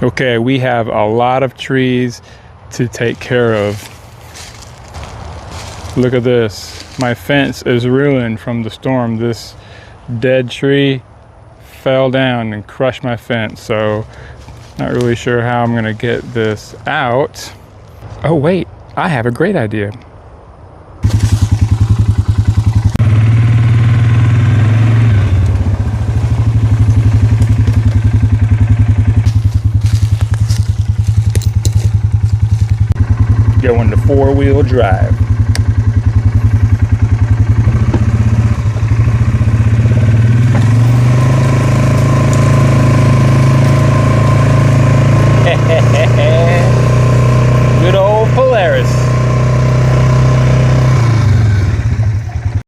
Okay, we have a lot of trees to take care of. Look at this. My fence is ruined from the storm. This dead tree fell down and crushed my fence, so not really sure how I'm gonna get this out. Oh wait, I have a great idea. Going to 4-wheel drive.